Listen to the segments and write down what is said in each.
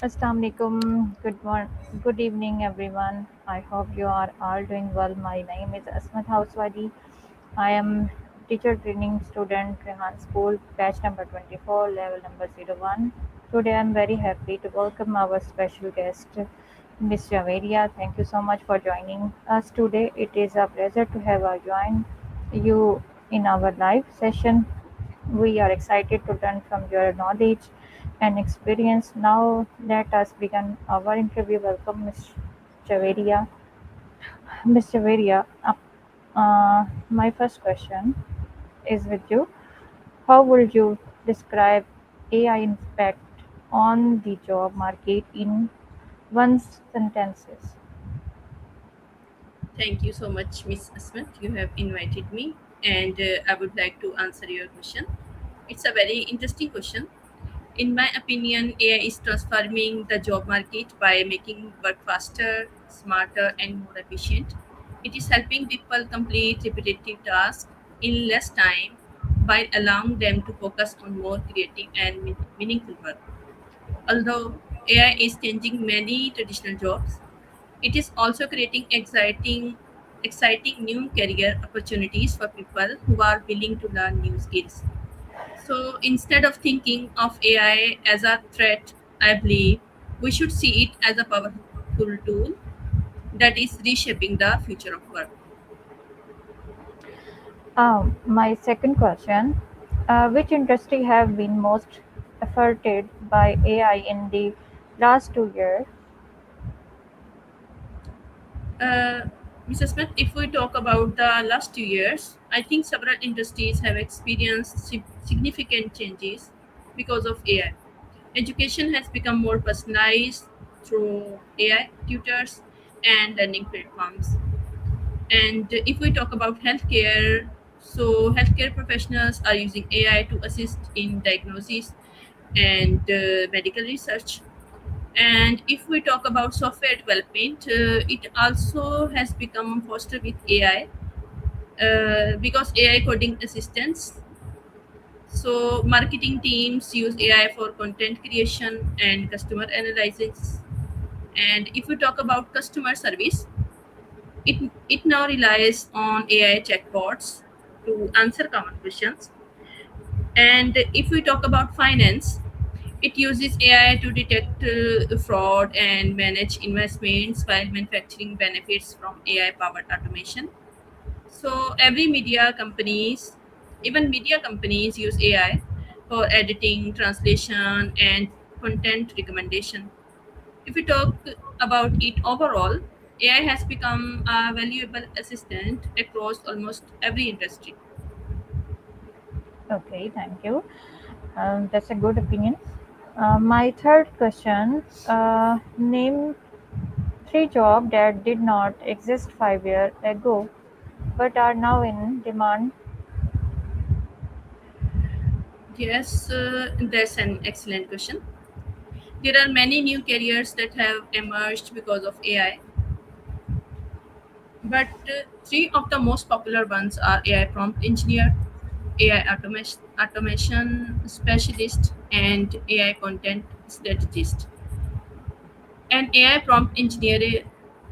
Assalamu alaikum. Good evening, everyone. I hope you are all doing well. My name is Asmat Housewadi. I am teacher training student Rehan School, batch number 24, level number 01. Today, I'm very happy to welcome our special guest, Ms. Javeria. Thank you so much for joining us today. It is a pleasure to have join you in our live session. We are excited to learn from your knowledge and experience. Now, let us begin our interview. Welcome, Ms. Chaveria. Ms. Chaveria, my first question is with you. How would you describe AI impact on the job market in one sentences? Thank you so much, Miss Asmat. You have invited me, and I would like to answer your question. It's a very interesting question. In my opinion, AI is transforming the job market by making work faster, smarter, and more efficient. It is helping people complete repetitive tasks in less time while allowing them to focus on more creative and meaningful work. Although AI is changing many traditional jobs, it is also creating exciting new career opportunities for people who are willing to learn new skills. So instead of thinking of AI as a threat, I believe we should see it as a powerful tool that is reshaping the future of work. My second question, which industry have been most affected by AI in the last 2 years? Uh, Mrs. Smith, if we talk about the last 2 years, I think several industries have experienced significant changes because of AI. Education has become more personalized through AI tutors and learning platforms. And if we talk about healthcare, so healthcare professionals are using AI to assist in diagnosis and medical research. And if we talk about software development, it also has become fostered with AI because AI coding assistance. So marketing teams use AI for content creation and customer analysis. And if we talk about customer service, it now relies on AI chatbots to answer common questions. And if we talk about finance, it uses AI to detect fraud and manage investments while manufacturing benefits from AI powered automation. So every even media companies use AI for editing, translation, and content recommendation. If we talk about it overall, AI has become a valuable assistant across almost every industry. Okay, thank you. That's a good opinion. My third question, name three jobs that did not exist 5 years ago but are now in demand. Yes, that's an excellent question. There are many new careers that have emerged because of AI, but three of the most popular ones are AI prompt engineer, automation specialist, and AI content strategist. An AI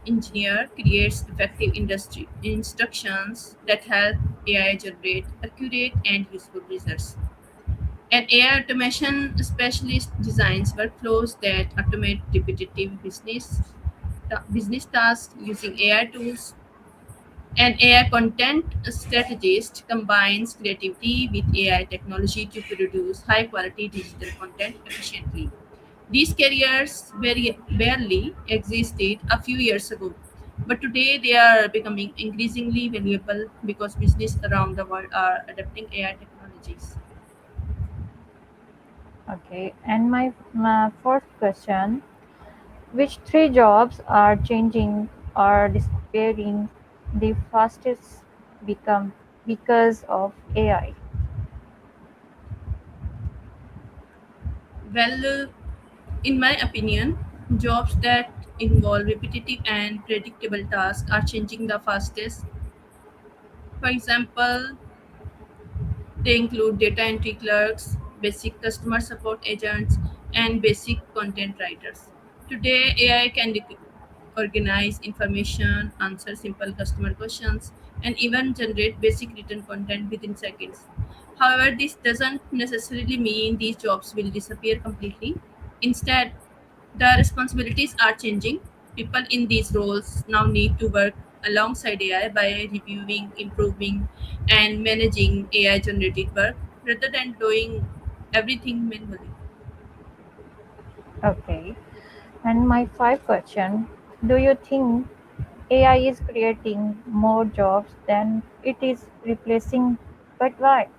engineer creates effective industry instructions that help AI generate accurate and useful results. An AI automation specialist designs workflows that automate repetitive business tasks using AI tools. An AI content strategist combines creativity with AI technology to produce high quality digital content efficiently. These careers barely existed a few years ago, but today they are becoming increasingly valuable because businesses around the world are adopting AI technologies. Okay, and my fourth question, which three jobs are changing or disappearing the fastest become because of AI? Well, in my opinion, jobs that involve repetitive and predictable tasks are changing the fastest. For example, they include data entry clerks, basic customer support agents, and basic content writers. Today, AI can organize information, answer simple customer questions, and even generate basic written content within seconds. However, this doesn't necessarily mean these jobs will disappear completely. Instead, the responsibilities are changing. People in these roles now need to work alongside AI by reviewing, improving, and managing AI generated work rather than doing everything manually. Okay. And my five question, do you think AI is creating more jobs than it is replacing? But why?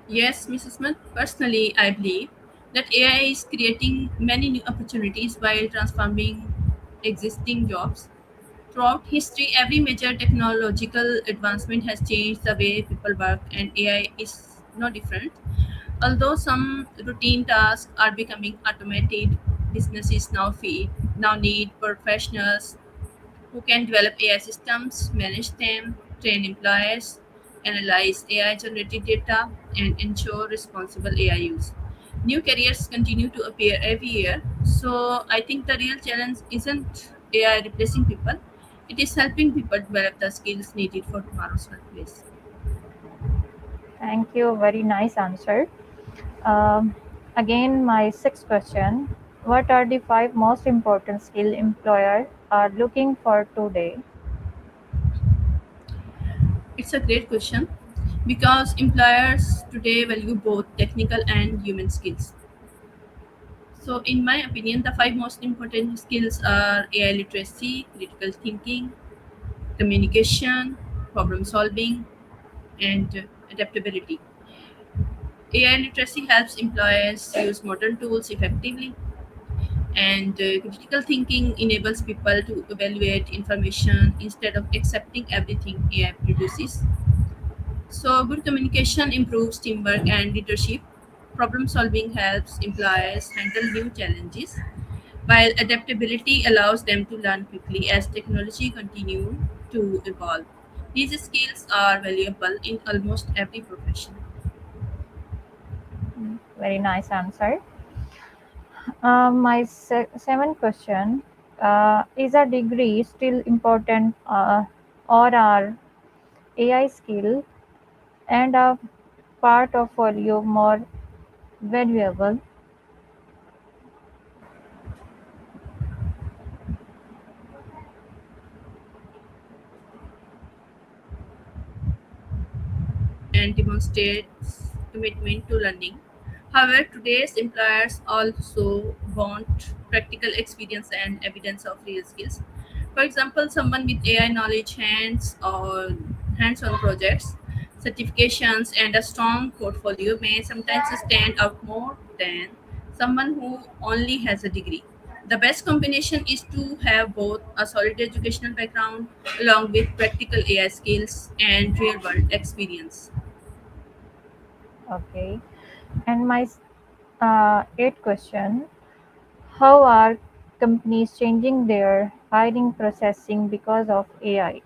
Yes, Mrs. Smith, personally, I believe that AI is creating many new opportunities while transforming existing jobs. Throughout history, every major technological advancement has changed the way people work, and AI is no different. Although some routine tasks are becoming automated, businesses now need professionals who can develop AI systems, manage them, train employees, analyze AI generated data, and ensure responsible AI use. New careers continue to appear every year, so I think the real challenge isn't AI replacing people, it is helping people develop the skills needed for tomorrow's workplace. Thank you. Very nice answer. Um, Again, my sixth question, what are the five most important skill employer are looking for today? It's a great question because employers today value both technical and human skills. So, in my opinion, the five most important skills are AI literacy, critical thinking, communication, problem solving, and adaptability. AI literacy helps employers use modern tools effectively, and critical thinking enables people to evaluate information instead of accepting everything AI produces. So, good communication improves teamwork and leadership. Problem solving helps employers handle new challenges, while adaptability allows them to learn quickly as technology continues to evolve. These skills are valuable in almost every profession. Very nice answer. My seventh question, is a degree still important or are AI skill and a part of folio more valuable? And demonstrates commitment to learning. However, today's employers also want practical experience and evidence of real skills. For example, someone with AI knowledge, hands-on projects, certifications, and a strong portfolio may sometimes stand out more than someone who only has a degree. The best combination is to have both a solid educational background along with practical AI skills and real world experience. Okay. And my eighth question, how are companies changing their hiring processing because of AI?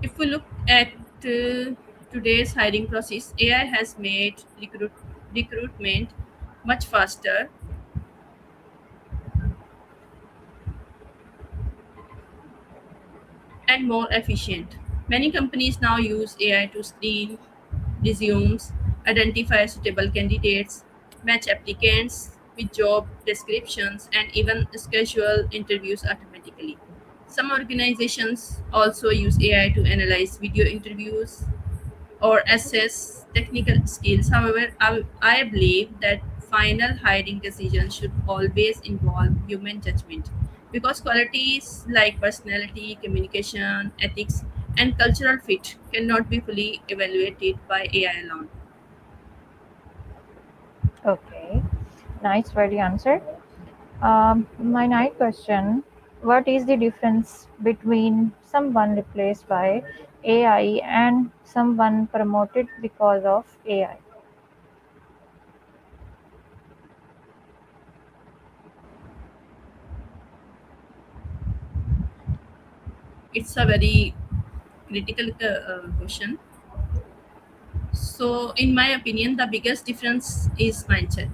If we look at today's hiring process, AI has made recruitment much faster and more efficient. Many companies now use AI to screen resumes, identify suitable candidates, match applicants with job descriptions, and even schedule interviews automatically. Some organizations also use AI to analyze video interviews or assess technical skills. However, I believe that final hiring decisions should always involve human judgment because qualities like personality, communication, ethics, and cultural fit cannot be fully evaluated by AI alone. Okay, nice, very answer. My ninth question, What is the difference between someone replaced by AI and someone promoted because of AI? It's a very critical question. So, in my opinion, the biggest difference is mindset.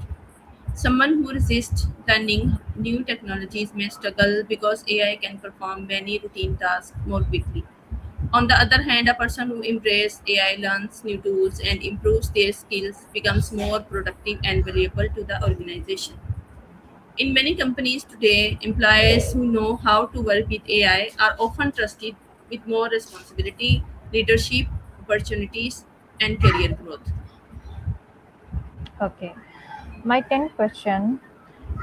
Someone who resists learning new technologies may struggle because AI can perform many routine tasks more quickly. On the other hand, a person who embraces AI, learns new tools, and improves their skills becomes more productive and valuable to the organization. In many companies today, employees who know how to work with AI are often trusted with more responsibility, leadership opportunities, and career growth. Okay. My 10th question: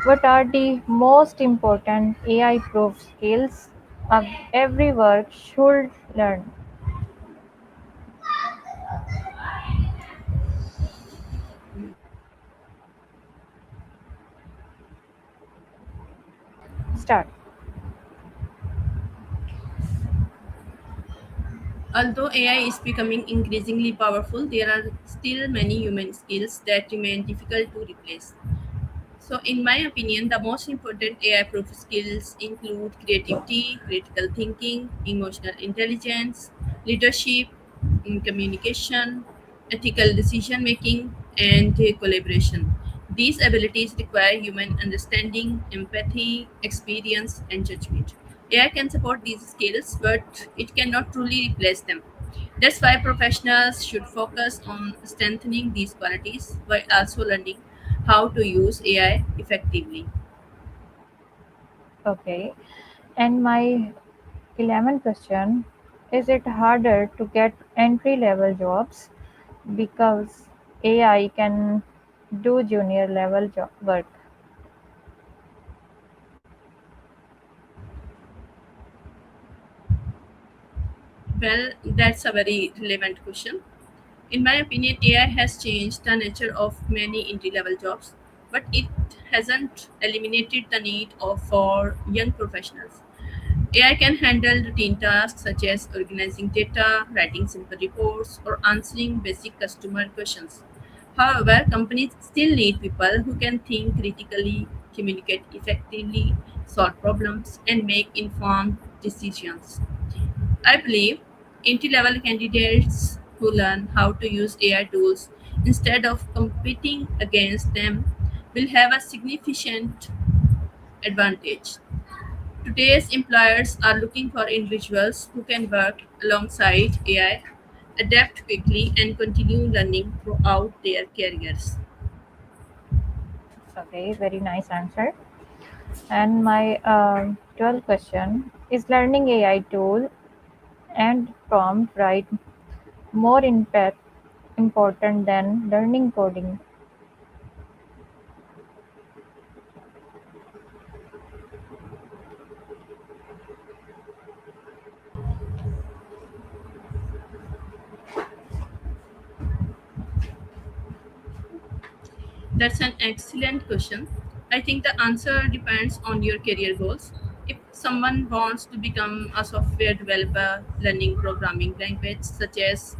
what are the most important AI proof skills of every work should learn? Start. Although AI is becoming increasingly powerful, there are still many human skills that remain difficult to replace. So, in my opinion, the most important AI proof skills include creativity, critical thinking, emotional intelligence, leadership, communication, ethical decision making, and collaboration. These abilities require human understanding, empathy, experience, and judgment. AI can support these skills, but it cannot truly replace them. That's why professionals should focus on strengthening these qualities while also learning how to use AI effectively. Okay. And my 11th question: is it harder to get entry level jobs because AI can do junior level work? Well, that's a very relevant question. In my opinion, AI has changed the nature of many entry level jobs, but it hasn't eliminated the need for young professionals. AI can handle routine tasks such as organizing data, writing simple reports, or answering basic customer questions. However, companies still need people who can think critically, communicate effectively, solve problems, and make informed decisions. I believe entry level candidates who learn how to use AI tools instead of competing against them will have a significant advantage. Today's employers are looking for individuals who can work alongside AI, adapt quickly, and continue learning throughout their careers. Okay, very nice answer. And my 12th question: is learning AI tool and prompt write more impact important than learning coding? That's an excellent question. I think the answer depends on your career goals. If someone wants to become a software developer, learning programming language such as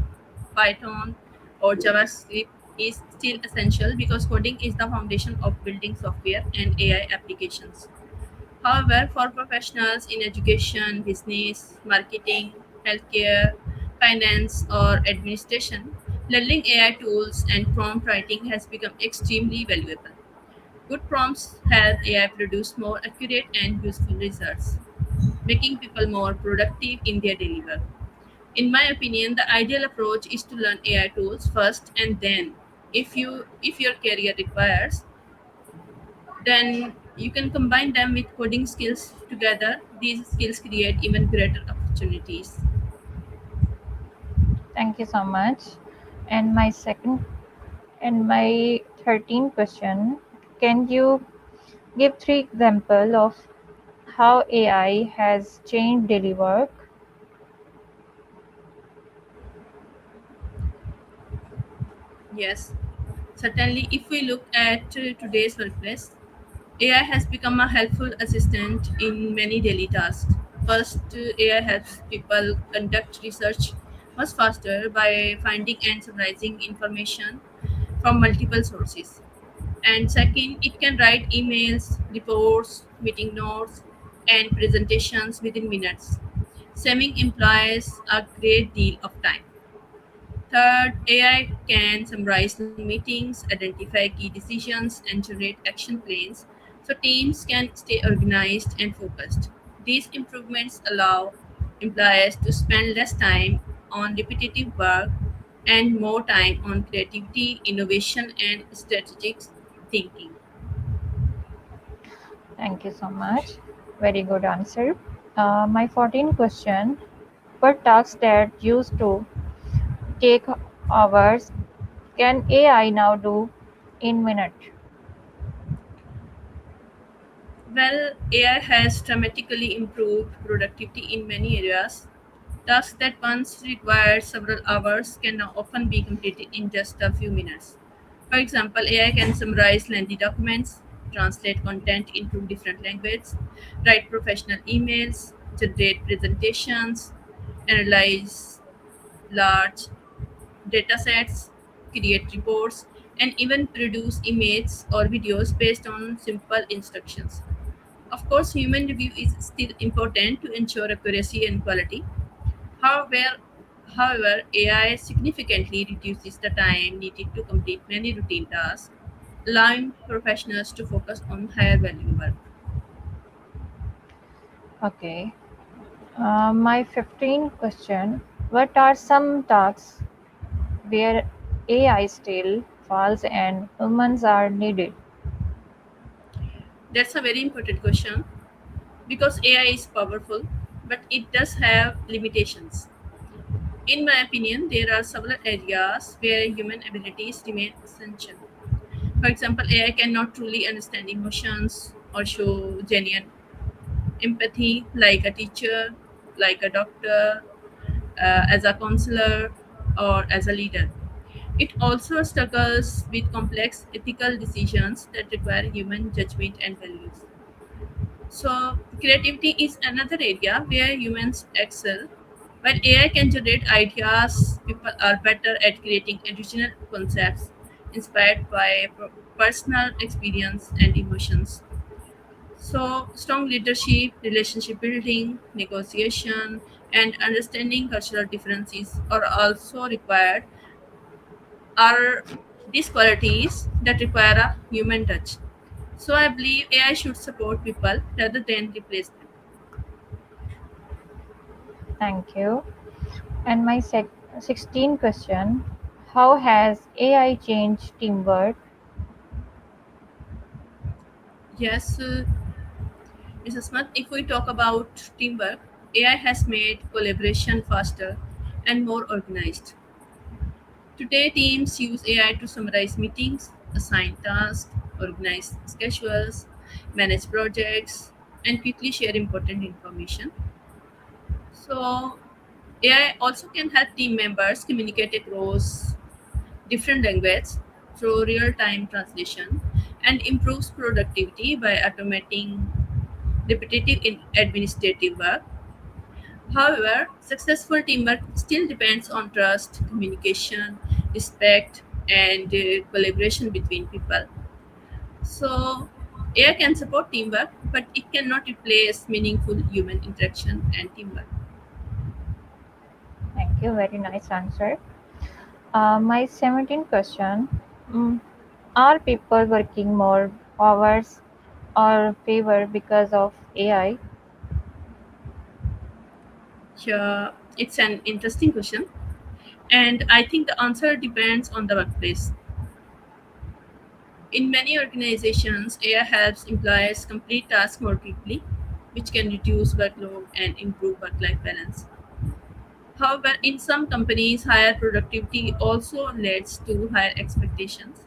Python or JavaScript is still essential because coding is the foundation of building software and AI applications. However, for professionals in education, business, marketing, healthcare, finance, or administration, learning AI tools and prompt writing has become extremely valuable. Good prompts help AI produce more accurate and useful results, making people more productive in their daily work. In my opinion, the ideal approach is to learn AI tools first and then, if your career requires, then you can combine them with coding skills together. These skills create even greater opportunities. Thank you so much. And my second and my 13th question: can you give three examples of how AI has changed daily work? Yes, certainly. If we look at today's workplace, AI has become a helpful assistant in many daily tasks. First, AI helps people conduct research much faster by finding and summarizing information from multiple sources. And second, it can write emails, reports, meeting notes, and presentations within minutes, saving employees a great deal of time. Third, AI can summarize meetings, identify key decisions, and generate action plans so teams can stay organized and focused. These improvements allow employees to spend less time on repetitive work and more time on creativity, innovation, and strategic thinking. Thank you so much. Very good answer. My 14th question: what tasks that used to take hours can AI now do in minutes? Well, AI has dramatically improved productivity in many areas. Tasks that once required several hours can now often be completed in just a few minutes. For example, AI can summarize lengthy documents, translate content into different languages, write professional emails, generate presentations, analyze large data sets, create reports, and even produce images or videos based on simple instructions. Of course, human review is still important to ensure accuracy and quality. However, however, AI significantly reduces the time needed to complete many routine tasks, allowing professionals to focus on higher value work. Okay. My 15th question: what are some tasks where AI still falls and humans are needed? That's a very important question because AI is powerful, but it does have limitations. In my opinion, there are several areas where human abilities remain essential. For example, AI cannot truly understand emotions or show genuine empathy like a teacher, like a doctor, as a counselor, or as a leader. It also struggles with complex ethical decisions that require human judgment and values. So, creativity is another area where humans excel. While AI can generate ideas, people are better at creating original concepts inspired by personal experience and emotions. So, strong leadership, relationship building, negotiation, and understanding cultural differences are also required, are these qualities that require a human touch. So, I believe AI should support people rather than replace them. Thank you. And my 16th question: how has AI changed teamwork? Yes, Mrs. Smith, if we talk about teamwork, AI has made collaboration faster and more organized. Today, teams use AI to summarize meetings, assign tasks, organize schedules, manage projects, and quickly share important information. So, AI also can help team members communicate across different languages through real time translation and improves productivity by automating repetitive administrative work. However, successful teamwork still depends on trust, communication, respect, and collaboration between people. So, AI can support teamwork, but it cannot replace meaningful human interaction and teamwork. Thank you. Very nice answer. My 17th question: mm, are people working more hours or favor because of AI? Yeah, it's an interesting question, and I think the answer depends on the workplace. In many organizations, AI helps employees complete tasks more quickly, which can reduce workload and improve work life balance. However, in some companies, higher productivity also leads to higher expectations.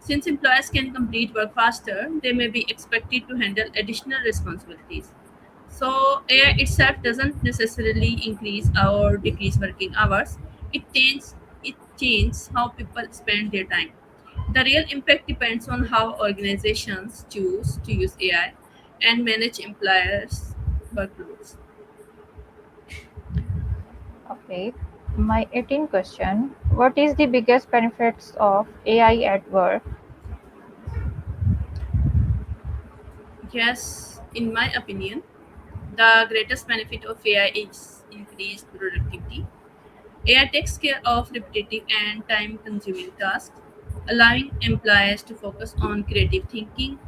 Since employees can complete work faster, they may be expected to handle additional responsibilities. So, AI itself doesn't necessarily increase or decrease working hours. It changes how people spend their time. The real impact depends on how organizations choose to use AI and manage employers' workloads. Okay. My 18th question. What is the biggest benefits of AI at work? Yes, in my opinion, the greatest benefit of AI is increased productivity. AI takes care of repetitive and time consuming tasks, allowing employees to focus on creative thinking,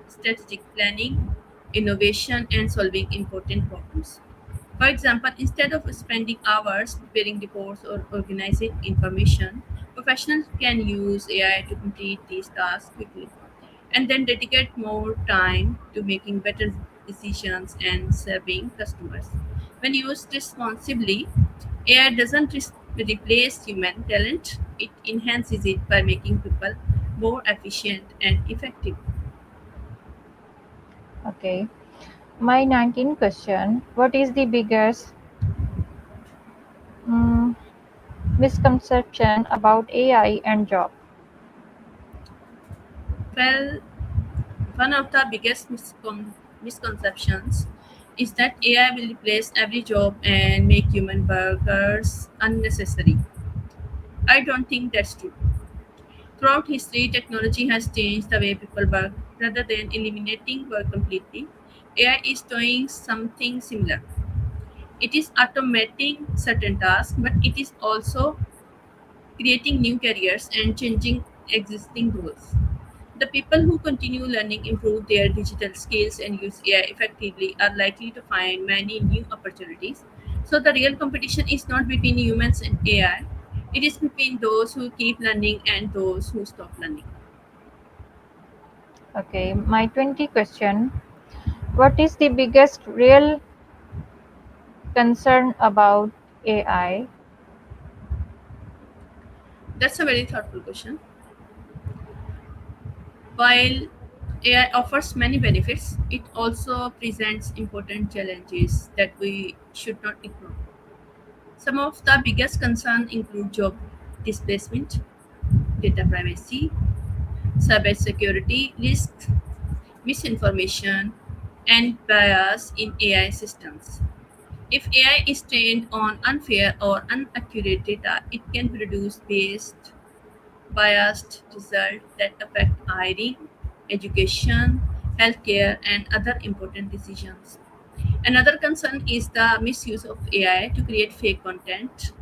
strategic planning, innovation, and solving important problems. For example, instead of spending hours preparing reports or organizing information, professionals can use AI to complete these tasks quickly and then dedicate more time to making better decisions and serving customers. When used responsibly, AI doesn't replace human talent, it enhances it by making people more efficient and effective. Okay. My 19th question. What is the biggest mm, misconception about AI and job? Well, one of the biggest misconceptions is that AI will replace every job and make human workers unnecessary. I don't think that's true. Throughout history, technology has changed the way people work. Rather than eliminating work completely, AI is doing something similar. It is automating certain tasks, but it is also creating new careers and changing existing roles. The people who continue learning, improve their digital skills, and use AI effectively are likely to find many new opportunities. So, the real competition is not between humans and AI, it is between those who keep learning and those who stop learning. Okay. My 20th question. What is the biggest real concern about AI? That's a very thoughtful question. While AI offers many benefits, it also presents important challenges that we should not ignore. Some of the biggest concerns include job displacement, data privacy, cybersecurity risks, misinformation, and bias in AI systems. If AI is trained on unfair or inaccurate data, it can produce biased results that affect hiring, education, healthcare, and other important decisions. Another concern is the misuse of AI to create fake content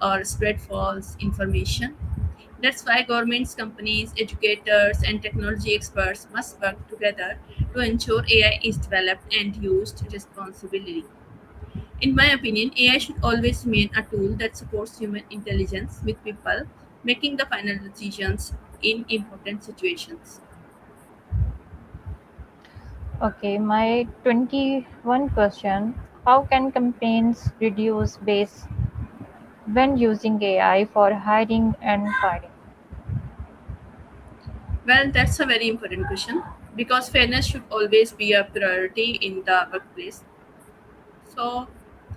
or spread false information. That's why governments, companies, educators, and technology experts must work together to ensure AI is developed and used responsibly. In my opinion, AI should always remain a tool that supports human intelligence with people making the final decisions in important situations. Okay, my 21 question. How can campaigns reduce base when using AI for hiring and firing? Well, that's a very important question because fairness should always be a priority in the workplace. So,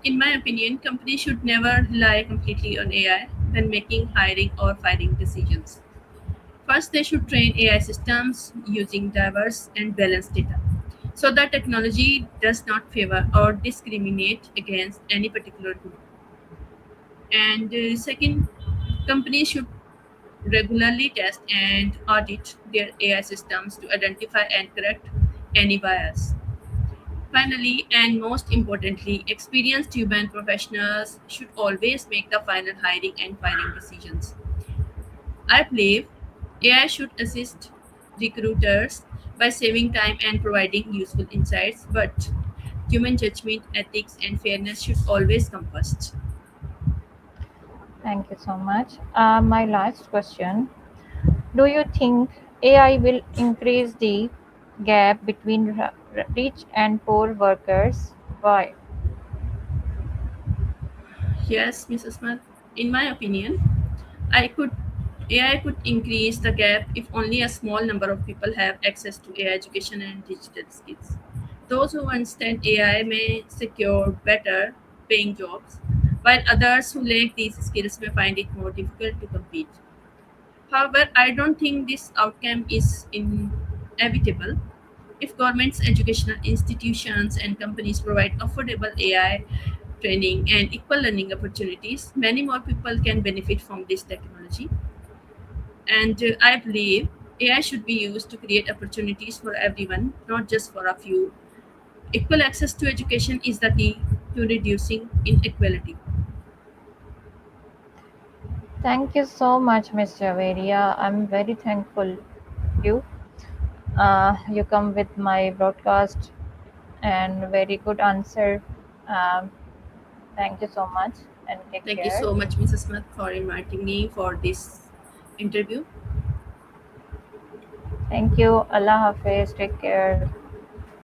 in my opinion, companies should never rely completely on AI when making hiring or firing decisions. First, they should train AI systems using diverse and balanced data so that technology does not favor or discriminate against any particular group. And second, companies should regularly test and audit their AI systems to identify and correct any bias. Finally, and most importantly, experienced human professionals should always make the final hiring and firing decisions. I believe AI should assist recruiters by saving time and providing useful insights, but human judgment, ethics, and fairness should always come first. Thank you so much. My last question. Do you think AI will increase the gap between rich and poor workers? Why? Yes, Mrs. Smith. In my opinion, I could AI could increase the gap if only a small number of people have access to AI education and digital skills. Those who understand AI may secure better paying jobs, while others who lack these skills may find it more difficult to compete. However, I don't think this outcome is inevitable. If governments, educational institutions, and companies provide affordable AI training and equal learning opportunities, many more people can benefit from this technology. And I believe AI should be used to create opportunities for everyone, not just for a few. Equal access to education is the key to reducing inequality. Thank you so much, Miss Javeria. I'm very thankful you. You come with my broadcast and very good answer. Um, Thank you so much and take Thank you care. so much, Mrs. Smith, for inviting me for this interview. Thank you. Allah Hafiz. Take care.